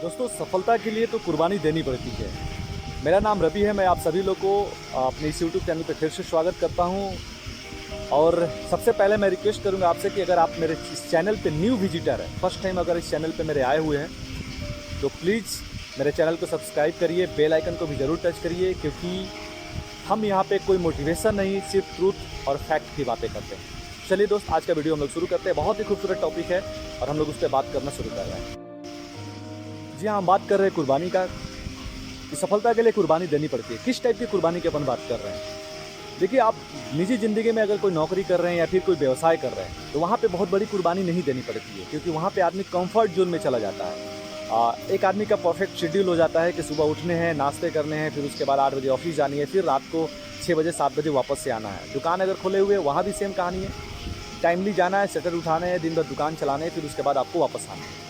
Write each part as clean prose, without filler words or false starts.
दोस्तों, सफलता के लिए तो कुर्बानी देनी पड़ती है। मेरा नाम रवि है। मैं आप सभी लोग को अपने इस यूट्यूब चैनल पे फिर से स्वागत करता हूं। और सबसे पहले मैं रिक्वेस्ट करूंगा आपसे कि अगर आप मेरे इस चैनल पे न्यू विजिटर हैं, फर्स्ट टाइम अगर इस चैनल पे मेरे आए हुए हैं, तो प्लीज़ मेरे चैनल को सब्सक्राइब करिए, बेल आइकन को भी ज़रूर टच करिए, क्योंकि हम यहाँ पे कोई मोटिवेशन नहीं, सिर्फ ट्रूथ और फैक्ट की बातें करते हैं। चलिए दोस्त, आज का वीडियो हम लोग शुरू करते हैं। बहुत ही खूबसूरत टॉपिक है और हम लोग उस पर बात करना शुरू कर रहे हैं। जी हाँ, हम बात कर रहे हैं कुर्बानी का, कि सफलता के लिए कुर्बानी देनी पड़ती है। किस टाइप की कुर्बानी की अपन बात कर रहे हैं? देखिए, आप निजी ज़िंदगी में अगर कोई नौकरी कर रहे हैं या फिर कोई व्यवसाय कर रहे हैं, तो वहाँ पे बहुत बड़ी कुर्बानी नहीं देनी पड़ती है, क्योंकि वहाँ पे आदमी कंफर्ट जोन में चला जाता है। एक आदमी का परफेक्ट शेड्यूल हो जाता है कि सुबह उठने हैं, नाश्ते करने हैं, फिर उसके बाद 8 बजे ऑफिस जानी है, फिर रात को 6 बजे 7 बजे वापस से आना है। दुकान अगर खोले हुए, वहाँ भी सेम कहानी है, टाइमली जाना है, शटर उठाने हैं, दिन भर दुकान चलाने हैं, फिर उसके बाद आपको वापस आना है।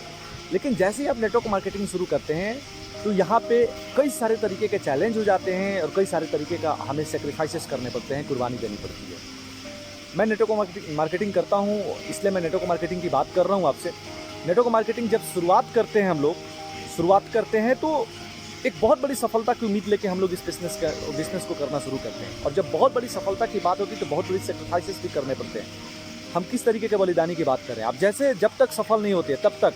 लेकिन जैसे ही आप नेटवर्क मार्केटिंग शुरू करते हैं, तो यहाँ पे कई सारे तरीके के चैलेंज हो जाते हैं और कई सारे तरीके का हमें सेक्रीफाइसेस करने पड़ते हैं, कुर्बानी देनी पड़ती है। मैं नेटवर्क मार्केटिंग करता हूँ, इसलिए मैं नेटवर्क मार्केटिंग की बात कर रहा हूँ आपसे। नेटवर्क मार्केटिंग जब शुरुआत करते हैं, हम लोग शुरुआत करते हैं, तो एक बहुत बड़ी सफलता की उम्मीद लेके हम लोग इस बिजनेस को करना शुरू करते हैं। और जब बहुत बड़ी सफलता की बात होती है, तो बहुत बड़ी सेक्रीफाइसेस भी करने पड़ते हैं। हम किस तरीके के बलिदानी की बात कर रहे हैं? आप जैसे जब तक सफल नहीं होते, तब तक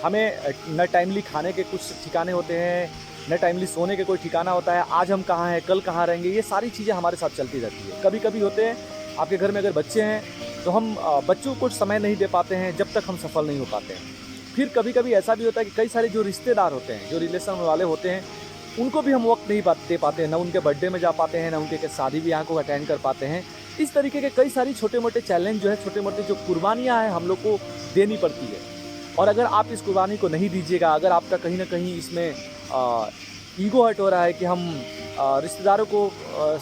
हमें न टाइमली खाने के कुछ ठिकाने होते हैं, न टाइमली सोने के कोई ठिकाना होता है। आज हम कहाँ हैं, कल कहाँ रहेंगे, ये सारी चीज़ें हमारे साथ चलती रहती है। कभी कभी होते हैं, आपके घर में अगर बच्चे हैं, तो हम बच्चों को समय नहीं दे पाते हैं जब तक हम सफल नहीं हो पाते हैं। फिर कभी कभी ऐसा भी होता है कि कई सारे जो रिश्तेदार होते हैं, जो रिलेशन वाले होते हैं, उनको भी हम वक्त नहीं दे पाते हैं, ना उनके बर्थडे में जा पाते हैं, ना उनके शादी ब्याह को अटेंड कर पाते हैं। इस तरीके के कई सारी छोटे मोटे चैलेंज जो है, छोटे मोटे जो कुर्बानियाँ हैं, हम लोग को देनी पड़ती है। और अगर आप इस कुर्बानी को नहीं दीजिएगा, अगर आपका कहीं ना कहीं इसमें ईगो हर्ट हो रहा है कि हम रिश्तेदारों को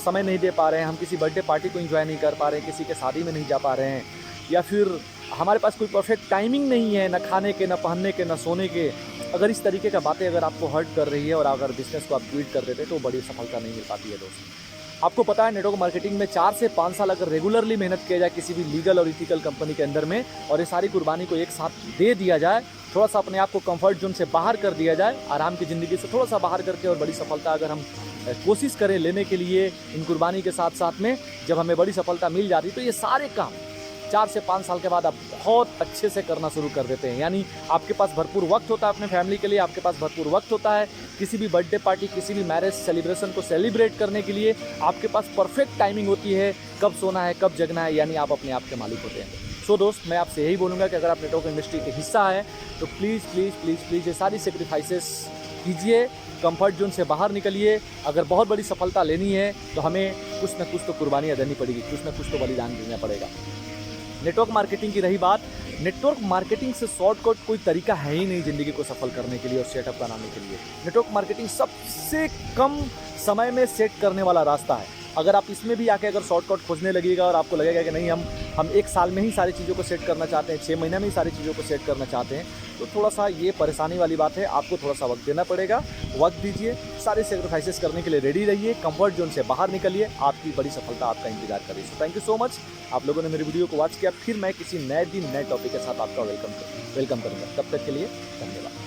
समय नहीं दे पा रहे हैं, हम किसी बर्थडे पार्टी को एंजॉय नहीं कर पा रहे हैं, किसी के शादी में नहीं जा पा रहे हैं, या फिर हमारे पास कोई परफेक्ट टाइमिंग नहीं है, ना खाने के, ना पहनने के, ना सोने के, अगर इस तरीके का बातें अगर आपको हर्ट कर रही है और अगर बिजनेस को आप क्विट कर देते, तो बड़ी सफलता नहीं मिल पाती है दोस्तों। आपको पता है, नेटवर्क मार्केटिंग में 4 से 5 साल अगर रेगुलरली मेहनत किया जाए किसी भी लीगल और इथिकल कंपनी के अंदर में, और ये सारी कुर्बानी को एक साथ दे दिया जाए, थोड़ा सा अपने आप को कंफर्ट जोन से बाहर कर दिया जाए, आराम की ज़िंदगी से थोड़ा सा बाहर करके, और बड़ी सफलता अगर हम कोशिश करें लेने के लिए इन कुर्बानी के साथ साथ में, जब हमें बड़ी सफलता मिल जाती है, तो ये सारे काम 4 से 5 साल के बाद आप बहुत अच्छे से करना शुरू कर देते हैं। यानी आपके पास भरपूर वक्त होता है अपने फैमिली के लिए, आपके पास भरपूर वक्त होता है किसी भी बर्थडे पार्टी, किसी भी मैरिज सेलिब्रेशन को सेलिब्रेट करने के लिए। आपके पास परफेक्ट टाइमिंग होती है, कब सोना है, कब जगना है, यानी आप अपने आप के मालिक होते हैं। सो दोस्त, मैं आपसे यही बोलूँगा कि अगर आप नेटवर्क इंडस्ट्री के हिस्सा है, तो प्लीज़ प्लीज़ प्लीज़ प्लीज़ ये सारी सेक्रीफाइसेस कीजिए, कंफर्ट जोन से बाहर निकलिए। अगर बहुत बड़ी सफलता लेनी है, तो हमें कुछ न कुछ तो कुर्बानियाँ देनी पड़ेगी, कुछ न कुछ तो बलिदान देना पड़ेगा। नेटवर्क मार्केटिंग की रही बात, नेटवर्क मार्केटिंग से शॉर्टकट कोई तरीका है ही नहीं ज़िंदगी को सफल करने के लिए और सेटअप बनाने के लिए। नेटवर्क मार्केटिंग सबसे कम समय में सेट करने वाला रास्ता है। अगर आप इसमें भी आके अगर शॉर्टकट खोजने लगेगा और आपको लगेगा कि नहीं, हम 1 साल में ही सारी चीज़ों को सेट करना चाहते हैं, 6 महीने में ही सारी चीज़ों को सेट करना चाहते हैं, तो थोड़ा सा ये परेशानी वाली बात है। आपको थोड़ा सा वक्त देना पड़ेगा, वक्त दीजिए, सारे सेक्रीफाइसेस करने के लिए रेडी रहिए, कंफर्ट जोन से बाहर निकलिए, आपकी बड़ी सफलता आपका इंतजार कर रही है। थैंक यू सो मच, आप लोगों ने मेरी वीडियो को वॉच किया। फिर मैं किसी नए दिन नए टॉपिक के साथ आपका वेलकम करूँगा। तब तक के लिए धन्यवाद।